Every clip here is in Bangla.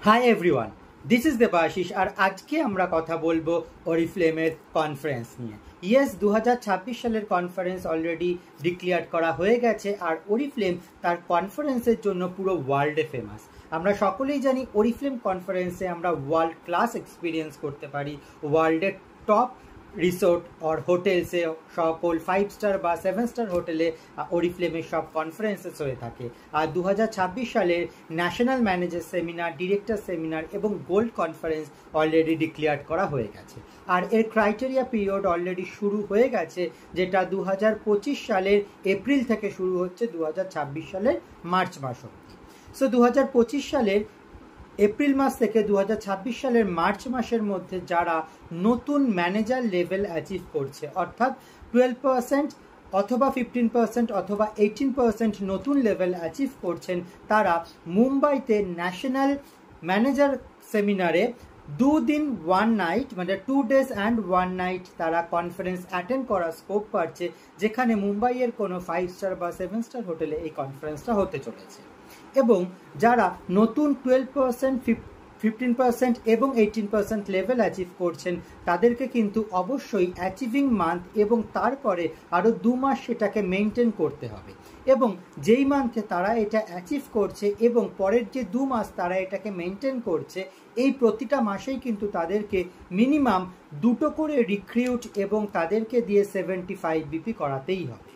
High everyone, this is Debashis. আর আজকে আমরা কথা বলবো অরিফ্লেমের কনফারেন্স নিয়ে। ইয়েস, 2026 সালের কনফারেন্স অলরেডি ডিক্লেয়ার করা হয়ে গেছে। আর অরিফ্লেম তার কনফারেন্সের জন্য পুরো ওয়ার্ল্ডে ফেমাস। আমরা সকলেই জানি অরিফ্লেম কনফারেন্সে আমরা ওয়ার্ল্ড ক্লাস এক্সপিরিয়েন্স করতে পারি। ওয়ার্ল্ডের টপ রিসোর্ট আর হোটেলসে সকল 5 স্টার বা 7 স্টার হোটেলে অরিফ্লেমের সব কনফারেন্সেস হয়ে থাকে। আর 2026 সালের national manager seminar, director seminar এবং গোল্ড কনফারেন্স অলরেডি ডিক্লেয়ার করা হয়ে গেছে। আর এর ক্রাইটেরিয়া পিরিয়ড অলরেডি শুরু হয়ে গেছে, যেটা 2025 সালের এপ্রিল থেকে শুরু হচ্ছে 2026 সালের মার্চ মাস অবধি। সো 2025 সালের এপ্রিল মাস থেকে 2026 সালের মার্চ মাসের মধ্যে যারা নতুন ম্যানেজার লেভেল অ্যাচিভ করছে, অর্থাৎ 12% অথবা 15% অথবা 18% নতুন লেভেল অ্যাচিভ করছেন, তারা মুম্বাইতে ন্যাশনাল ম্যানেজার সেমিনারে 2 দিন 1 নাইট মানে 2 days and 1 night তারা কনফারেন্স অ্যাটেন্ড করার স্কোপ পাচ্ছে, যেখানে মুম্বাইয়ের কোনো 5 স্টার বা 7 স্টার হোটেলে এই কনফারেন্সটা হতে চলেছে। এবং যারা নতুন 12%, 15% এবং 18% লেভেল অ্যাচিভ করছেন, তাদেরকে কিন্তু অবশ্যই অ্যাচিভিং মান্থ এবং তারপরে আরও 2 মাস সেটাকে মেনটেন করতে হবে। এবং যেই মান্থে তারা এটা অ্যাচিভ করছে এবং পরের যে 2 মাস তারা এটাকে মেনটেন করছে, এই প্রতিটা মাসেই কিন্তু তাদেরকে মিনিমাম 2টো করে রিক্রুট এবং তাদেরকে দিয়ে 75 বিপি করাতেই হবে।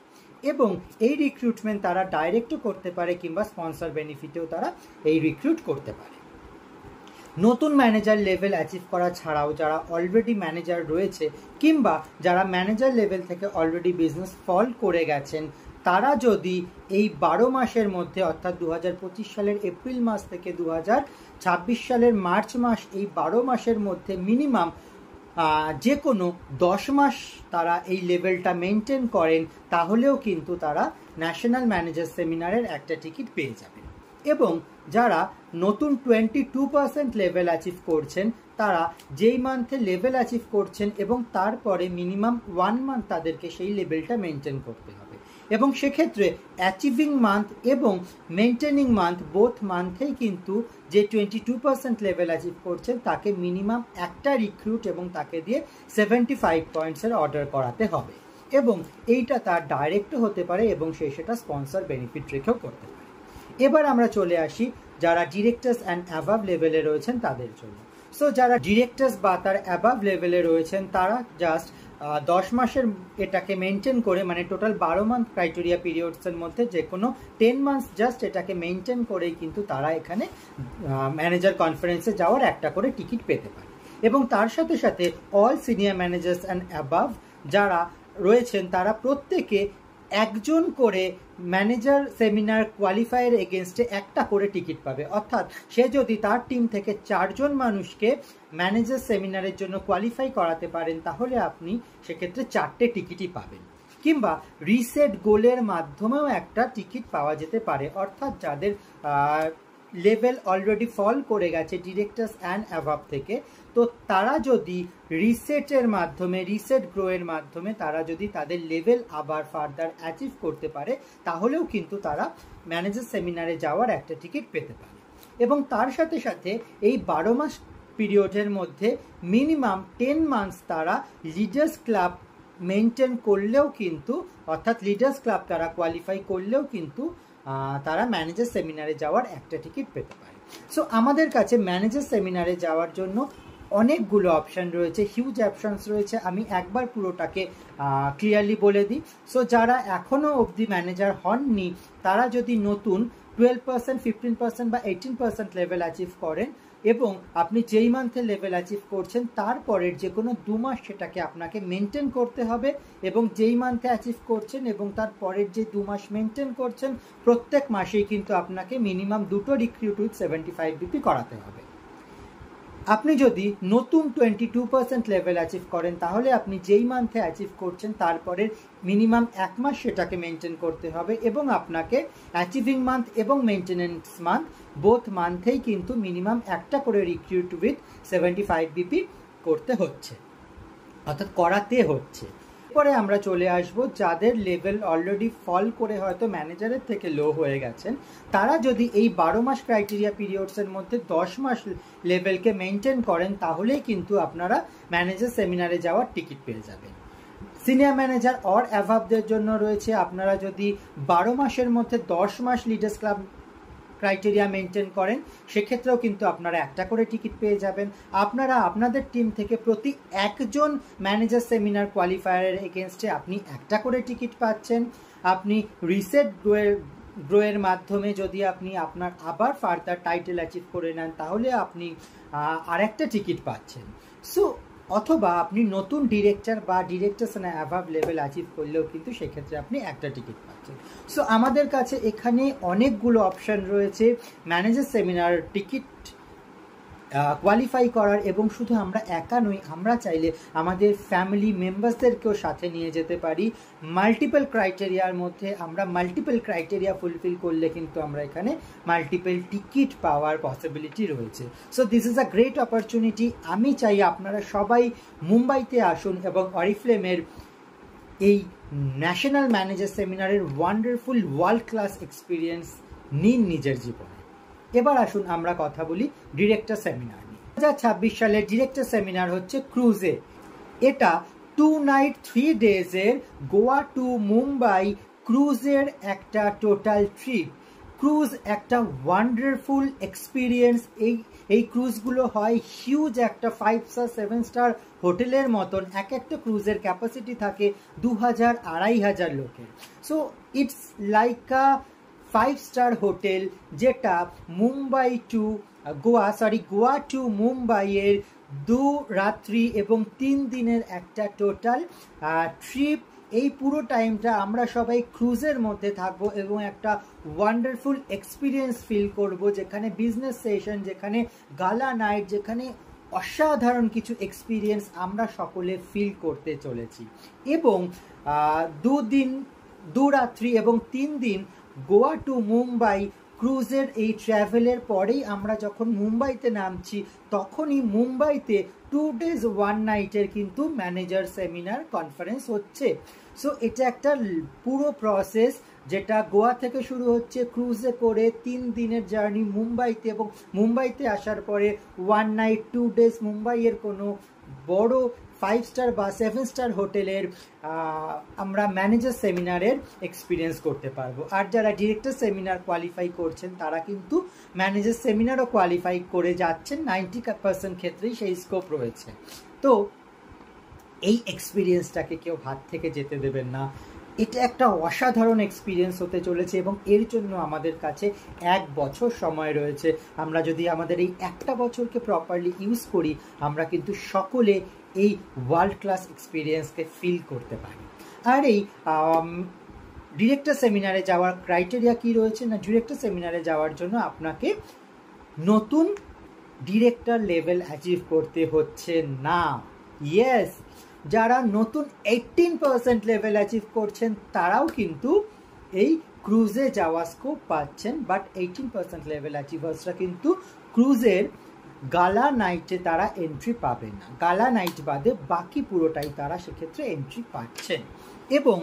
এবং এই রিক্রুটমেন্ট তারা ডাইরেক্টও করতে পারে কিংবা স্পন্সর বেনিফিটেও তারা এই রিক্রুট করতে পারে। নতুন ম্যানেজার লেভেল অ্যাচিভ করা ছাড়াও যারা অলরেডি ম্যানেজার রয়েছে কিংবা যারা ম্যানেজার লেভেল থেকে অলরেডি বিজনেস ফল করে গেছেন, তারা যদি এই 12 মাসের মধ্যে অর্থাৎ 2025 সালের এপ্রিল মাস থেকে 2026 সালের মার্চ মাস, এই 12 মাসের মধ্যে মিনিমাম যে কোনো 10 মাস তারা এই লেভেলটা মেনটেন করেন, তাহলেও কিন্তু তারা ন্যাশনাল ম্যানেজার সেমিনারের একটা টিকিট পেয়ে যাবেন। এবং যারা নতুন 22% লেভেল অ্যাচিভ করছেন, তারা যেই মান্থে লেভেল অ্যাচিভ করছেন এবং তারপরে মিনিমাম 1 মান্থ তাদেরকে সেই লেভেলটা মেনটেন করতে হবে। এবং সেক্ষেত্রে অ্যাচিভিং মান্থ এবং মেনটেনিং মান্থ বোথ মান্থেই কিন্তু যে 22% লেভেল অ্যাচিভ করছেন তাকে মিনিমাম একটা রিক্রুট এবং তাকে দিয়ে 75 পয়েন্টসের অর্ডার করাতে হবে। এবং এইটা তার ডাইরেক্টও হতে পারে এবং সেটা স্পন্সর বেনিফিট রেখেও করতে পারে। এবার আমরা চলে আসি যারা ডিরেক্টরস অ্যান্ড অ্যাবাভ লেভেলে রয়েছেন তাদের জন্য। সো যারা ডিরেক্টরস বা তার অ্যাবাভ লেভেলে রয়েছেন, তারা জাস্ট 10 মাসের এটাকে মেনটেন করে, মানে টোটাল 12 মান্থ ক্রাইটেরিয়া পিরিয়ডসের মধ্যে যে কোনো 10 মান্থস জাস্ট এটাকে মেনটেন করেই কিন্তু তারা এখানে ম্যানেজার কনফারেন্সে যাওয়ার একটা করে টিকিট পেতে পারে। এবং তার সাথে সাথে all senior managers and above যারা রয়েছেন, তারা প্রত্যেকে একজন করে ম্যানেজার সেমিনার কোয়ালিফায়ার এগেনস্টে একটা করে টিকিট পাবে। অর্থাৎ সে যদি তার টিম থেকে 4 জন মানুষকে ম্যানেজার সেমিনারের জন্য কোয়ালিফাই করাতে পারেন, তাহলে আপনি সেক্ষেত্রে 4টে টিকিটই পাবেন। কিংবা রিসেট গোলের মাধ্যমেও একটা টিকিট পাওয়া যেতে পারে। অর্থাৎ যাদের লেভেল অলরেডি ফল করে গেছে ডিরেক্টরস অ্যান্ড অ্যাভাব থেকে, তো তারা যদি রিসেটের মাধ্যমে, রিসেট গ্রোয়ের মাধ্যমে তারা যদি তাদের লেভেল আবার ফার্দার অ্যাচিভ করতে পারে, তাহলেও কিন্তু তারা ম্যানেজার সেমিনারে যাওয়ার একটা টিকিট পেতে পারে। এবং তার সাথে সাথে এই 12 মাস পিরিয়ডের মধ্যে মিনিমাম 10 মান্থস তারা লিডার্স ক্লাব মেনটেন করলেও কিন্তু, অর্থাৎ লিডার্স ক্লাব তারা কোয়ালিফাই করলেও কিন্তু তারা ম্যানেজার সেমিনারে যাওয়ার একটা টিকিট পেতে পারে। সো আমাদের কাছে ম্যানেজার সেমিনারে যাওয়ার জন্য অনেকগুলো অপশান রয়েছে, হিউজ অপশানস রয়েছে। আমি একবার পুরোটাকে ক্লিয়ারলি বলে দিই। সো যারা এখনও অবধি ম্যানেজার হননি, তারা যদি নতুন 12%, 15% বা 18% লেভেল অ্যাচিভ করেন এবং আপনি যেই মান্থে লেভেল অ্যাচিভ করছেন তারপরের যে কোনো 2 মাস সেটাকে আপনাকে মেনটেন করতে হবে। এবং যেই মান্থে অ্যাচিভ করছেন এবং তার পরের যে 2 মাস মেনটেন করছেন, প্রত্যেক মাসেই কিন্তু আপনাকে মিনিমাম 2টো রিক্রুট উইথ 75 বিপি করাতে হবে। আপনি যদি নতুন 22% লেভেল অ্যাচিভ করেন, তাহলে আপনি যেই মান্থে অ্যাচিভ করছেন তারপরের মিনিমাম 1 মাস সেটাকে মেনটেন করতে হবে। এবং আপনাকে অ্যাচিভিং মান্থ এবং মেনটেনেন্স মান্থ বোথ মান্থেই কিন্তু মিনিমাম একটা করে রিক্রুট উইথ 75 বিপি করতে হচ্ছে, অর্থাৎ করাতে হচ্ছে। পরে আমরা চলে আসব যাদের লেভেল অলরেডি ফল করে হয়তো ম্যানেজারের থেকে লো হয়ে গেছেন, তারা যদি এই 12 মাস ক্রাইটেরিয়া পিরিয়ডসের মধ্যে 10 মাস লেভেলকে মেনটেন করেন, তাহলেই কিন্তু আপনারা ম্যানেজার সেমিনারে যাওয়ার টিকিট পেয়ে যাবেন। সিনিয়র ম্যানেজার অর অ্যাভাবদের জন্য রয়েছে, আপনারা যদি 12 মাসের মধ্যে 10 মাস লিডার্স ক্লাব ক্রাইটেরিয়া মেনটেন করেন, সেক্ষেত্রেও কিন্তু আপনারা একটা করে টিকিট পেয়ে যাবেন। আপনারা আপনাদের টিম থেকে প্রতি একজন ম্যানেজার সেমিনার কোয়ালিফায়ারের এগেনস্টে আপনি একটা করে টিকিট পাচ্ছেন। আপনি রিসেট গ্রোয়ের মাধ্যমে যদি আপনি আপনার আবার ফার্দার টাইটেল অ্যাচিভ করে নেন, তাহলে আপনি আরেকটা টিকিট পাচ্ছেন। সো অথবা আপনি নতুন ডিরেক্টর বা ডিরেক্টরস অ্যান্ড অ্যাভাব লেভেল অ্যাচিভ করলেও কিন্তু সেক্ষেত্রে আপনি একটা টিকিট পাচ্ছেন। সো আমাদের কাছে এখানে অনেকগুলো অপশান রয়েছে ম্যানেজার সেমিনার টিকিট কোয়ালিফাই করার, এবং শুধু আমরা একা নই, আমরা চাইলে আমাদের ফ্যামিলি মেম্বার্সদেরকেও সাথে নিয়ে যেতে পারি। মাল্টিপল ক্রাইটেরিয়ার মধ্যে আমরা মাল্টিপল ক্রাইটেরিয়া ফুলফিল করলে কিন্তু আমরা এখানে মাল্টিপল টিকিট পাওয়ার পসিবিলিটি রয়েছে। So this is a great opportunity. আমি চাই আপনারা সবাই মুম্বাইতে আসুন এবং অরিফ্লেমের এই ন্যাশনাল ম্যানেজার সেমিনারের ওয়ান্ডারফুল ওয়ার্ল্ড ক্লাস এক্সপিরিয়েন্স নিন নিজের জীবনে। এবার আসুন আমরা কথা বলি ডিরেক্টর সেমিনার নিয়ে। 2026 সালের ডিরেক্টর সেমিনার হচ্ছে ক্রুজে। এটা 2 নাইট 3 ডেজের গোয়া টু মুম্বাই ক্রুজের একটা টোটাল ট্রিপ। ক্রুজ একটা ওয়ান্ডারফুল এক্সপিরিয়েন্স। এই ক্রুজগুলো হয় হিউজ একটা 5 স্টার 7 স্টার হোটেলের মতন। একটা ক্রুজের ক্যাপাসিটি থাকে 2000-2500 লোকের। So it's like a 5 star hotel, যেটা মুম্বাই টু গোয়া টু মুম্বাইয়ের 2 রাত্রি এবং 3 দিনের একটা টোটাল ট্রিপ। এই পুরো টাইমটা আমরা সবাই ক্রুজের মধ্যে থাকবো এবং একটা ওয়ান্ডারফুল এক্সপিরিয়েন্স ফিল করব, যেখানে বিজনেস সেশন, যেখানে গালা নাইট, যেখানে অসাধারণ কিছু এক্সপিরিয়েন্স আমরা সকলে ফিল করতে চলেছি। এবং 2 রাত্রি এবং 3 দিন গোয়া টু মুম্বাই ক্রুজের এই ট্র্যাভেলের পরেই আমরা যখন মুম্বাইতে নামছি, তখনই মুম্বাইতে 2 days 1 নাইটের কিন্তু ম্যানেজার সেমিনার কনফারেন্স হচ্ছে। সো এটা একটা পুরো প্রসেস, যেটা গোয়া থেকে শুরু হচ্ছে, ক্রুজে করে 3 দিনের জার্নি মুম্বাইতে, এবং মুম্বাইতে আসার পরে 1 নাইট 2 days মুম্বাইয়ের কোনো বড় 5 স্টার বা 7 স্টার হোটেলের আমরা ম্যানেজার সেমিনারের এক্সপিরিয়েন্স করতে পারবো। আর যারা ডিরেক্টর সেমিনার কোয়ালিফাই করছেন, তারা কিন্তু ম্যানেজার সেমিনারও কোয়ালিফাই করে যাচ্ছেন। 90% ক্ষেত্রেই সেই স্কোপ রয়েছে। তো এই এক্সপিরিয়েন্সটাকে কেউ হাত থেকে যেতে দেবেন না। এটা একটা অসাধারণ এক্সপিরিয়েন্স হতে চলেছে, এবং এর জন্য আমাদের কাছে 1 বছর সময় রয়েছে। আমরা যদি আমাদের এই একটা বছরকে প্রপারলি ইউজ করি, আমরা কিন্তু সকলে এই ওয়ার্ল্ড ক্লাস এক্সপিরিয়েন্সকে ফিল করতে পারি। আর এই ডিরেক্টর সেমিনারে যাওয়ার ক্রাইটেরিয়া কি রয়েছে না, ডিরেক্টর সেমিনারে যাওয়ার জন্য আপনাকে নতুন ডিরেক্টর লেভেল অ্যাচিভ করতে হচ্ছে না। ইয়েস, যারা নতুন 18% লেভেল অ্যাচিভ করছেন, তারাও কিন্তু এই ক্রুজে যাওয়া স্কোপ পাচ্ছেন। বাট 18% লেভেল অ্যাচিভার্সরা কিন্তু ক্রুজের গালা নাইটে তারা এন্ট্রি পাবে না। গালা নাইট বাদে বাকি পুরোটাই তারা সেক্ষেত্রে এন্ট্রি পাচ্ছেন। এবং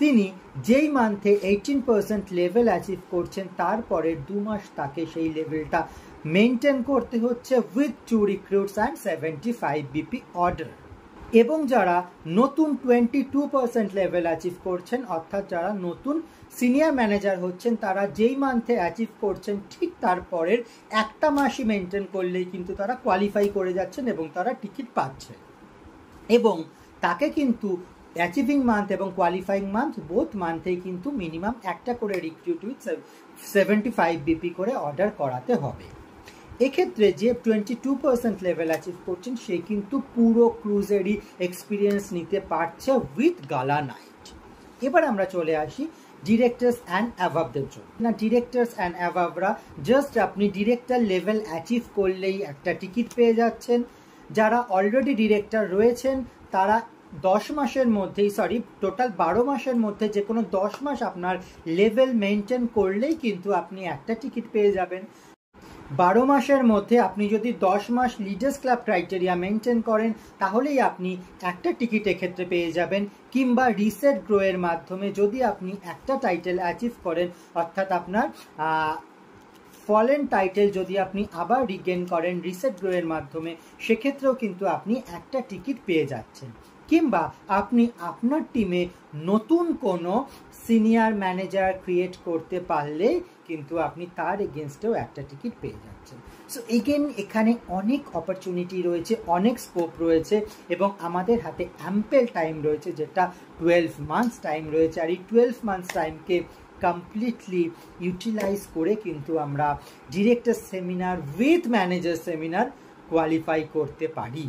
তিনি যেই মান্থে 18% লেভেল অ্যাচিভ করছেন, তারপরের 2 মাস তাকে সেই লেভেলটা মেনটেন করতে হচ্ছে with 2 recruits and 75 BP order. এবং যারা নতুন 22% লেভেল অ্যাচিভ করছেন, অর্থাৎ যারা নতুন সিনিয়র ম্যানেজার হচ্ছেন, তারা যেই মান্থে অ্যাচিভ করছেন ঠিক তারপরের একটা মাসই মেনটেন করলেই কিন্তু তারা কোয়ালিফাই করে যাচ্ছেন এবং তারা টিকিট পাচ্ছেন। এবং তাকে কিন্তু অ্যাচিভিং মান্থ এবং কোয়ালিফাইং মান্থ বোথ মান্থেই কিন্তু মিনিমাম একটা করে রিক্রুট উইথ 75 BP করে অর্ডার করাতে হবে। এক্ষেত্রে যে 22% লেভেল অ্যাচিভ করছেন, সে কিন্তু পুরো ক্রুজেরই এক্সপিরিয়েন্স নিতে পারছে উইথ গালা নাইট। এবার আমরা চলে আসি ডিরেক্টরস অ্যান্ড অ্যাভাবদের জন্য। না, ডিরেক্টরস অ্যান্ড অ্যাভাবরা জাস্ট আপনি ডিরেক্টর লেভেল অ্যাচিভ করলেই একটা টিকিট পেয়ে যাচ্ছেন। যারা অলরেডি ডিরেক্টর রয়েছেন, তারা 10 মাসের মধ্যেই, টোটাল 12 মাসের মধ্যে যে কোনো 10 মাস আপনার লেভেল মেনটেন করলেই কিন্তু আপনি একটা টিকিট পেয়ে যাবেন। 12 মাসের মধ্যে আপনি যদি 10 মাস লিডার্স ক্লাব ক্রাইটেরিয়া মেনটেন করেন তাহলেই আপনি একটা টিকিট এক্ষেত্রে পেয়ে যাবেন, কিংবা রিসেট গ্রো এর মাধ্যমে যদি আপনি একটা টাইটেল অ্যাচিভ করেন, অর্থাৎ আপনার ফলেন টাইটেল যদি আপনি আবার রিগেন করেন রিসেট গ্রো এর মাধ্যমে, সেক্ষেত্রেও কিন্তু আপনি একটা টিকিট পেয়ে যাচ্ছেন। কিংবা আপনি আপনার টিমে নতুন কোনো সিনিয়র ম্যানেজার ক্রিয়েট করতে পারলে কিন্তু আপনি তার এগেনস্টেও একটা টিকিট পেয়ে যাচ্ছেন। সো এগেন এখানে অনেক অপরচুনিটি রয়েছে, অনেক স্কোপ রয়েছে, এবং আমাদের হাতে অ্যাম্পেল টাইম রয়েছে, যেটা 12 মান্থস টাইম রয়েছে। আর এই 12 মান্থস টাইমকে কমপ্লিটলি ইউটিলাইজ করে কিন্তু আমরা director seminar with manager seminar qualify করতে পারি।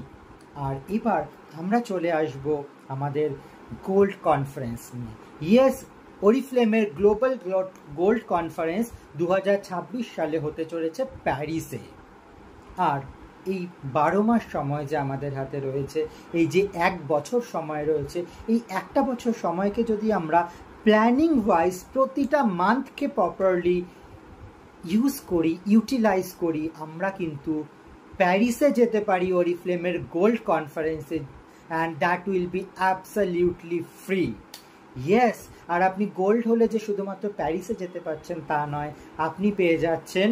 আর এবার আমরা চলে আসব আমাদের গোল্ড কনফারেন্স নিয়ে। ইয়েস, ওরিফ্লেমের গ্লোবাল গোল্ড কনফারেন্স 2026 সালে হতে চলেছে প্যারিসে। আর এই 12 মাস সময় যে আমাদের হাতে রয়েছে, এই যে 1 বছর সময় রয়েছে, এই একটা বছর সময়কে যদি আমরা প্ল্যানিং ওয়াইজ প্রতিটা মান্থকে প্রপারলি ইউজ করি, ইউটিলাইজ করি, আমরা কিন্তু প্যারিসে যেতে পারি ওরিফ্লেমের গোল্ড কনফারেন্সে, and that will be absolutely free. Yes, আর আপনি গোল্ড হলে যে শুধুমাত্র প্যারিসে যেতে পারছেন তা নয়, আপনি পেয়ে যাচ্ছেন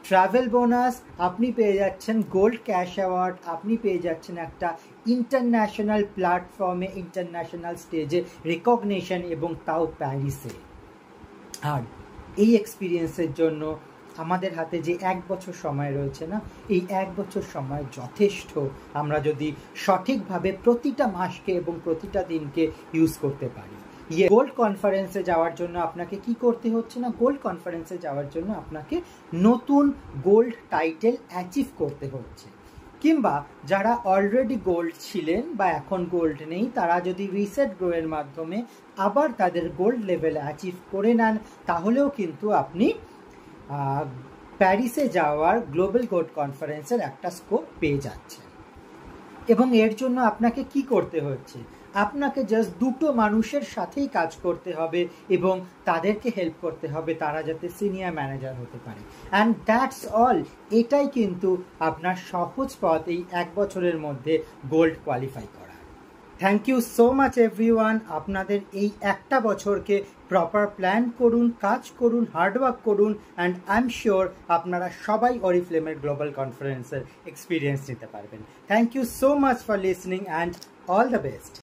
ট্রাভেল বোনাস, আপনি পেয়ে যাচ্ছেন গোল্ড ক্যাশ অ্যাওয়ার্ড, আপনি পেয়ে যাচ্ছেন একটা ইন্টারন্যাশনাল প্ল্যাটফর্মে ইন্টারন্যাশনাল স্টেজে রেকগনিশন, এবং তাও প্যারিসে। আর এই এক্সপিরিয়েন্সের জন্য আমাদের হাতে যে 1 বছর সময় রয়েছে না, এই 1 বছর সময় যথেষ্ট। আমরা যদি সঠিকভাবে প্রতিটা মাসকে এবং প্রতিটা দিনকে ইউজ করতে পারি। গোল্ড কনফারেন্সে যাওয়ার জন্য আপনাকে কি করতে হচ্ছে না, গোল্ড কনফারেন্সে যাওয়ার জন্য আপনাকে নতুন গোল্ড টাইটেল অ্যাচিভ করতে হচ্ছে। কিংবা যারা অলরেডি গোল্ড ছিলেন বা এখন গোল্ড নেই, তারা যদি রিসেট গ্রো এর মাধ্যমে আবার তাদের গোল্ড লেভেল অ্যাচিভ করে নেন, তাহলেও কিন্তু আপনি প্যারিসে যাওয়ার গ্লোবাল গোল্ড কনফারেন্সের একটা স্কোপ পেয়ে যাচ্ছেন। এবং এর জন্য আপনাকে কি করতে হচ্ছে, আপনাকে জাস্ট 2টো মানুষের সাথেই কাজ করতে হবে এবং তাদেরকে হেল্প করতে হবে তারা যাতে সিনিয়র ম্যানেজার হতে পারে। And that's all. এটাই কিন্তু আপনার সহজ পথ এই 1 বছরের মধ্যে গোল্ড কোয়ালিফাই করা। Thank you so much everyone. আপনাদের এই একটা বছরকে প্রপার প্ল্যান করুন, কাজ করুন, হার্ডওয়ার্ক করুন, অ্যান্ড আই এম শিওর আপনারা সবাই ওরিফ্লেমের গ্লোবাল কনফারেন্সের এক্সপিরিয়েন্স নিতে পারবেন। Thank you so much for listening and all the best.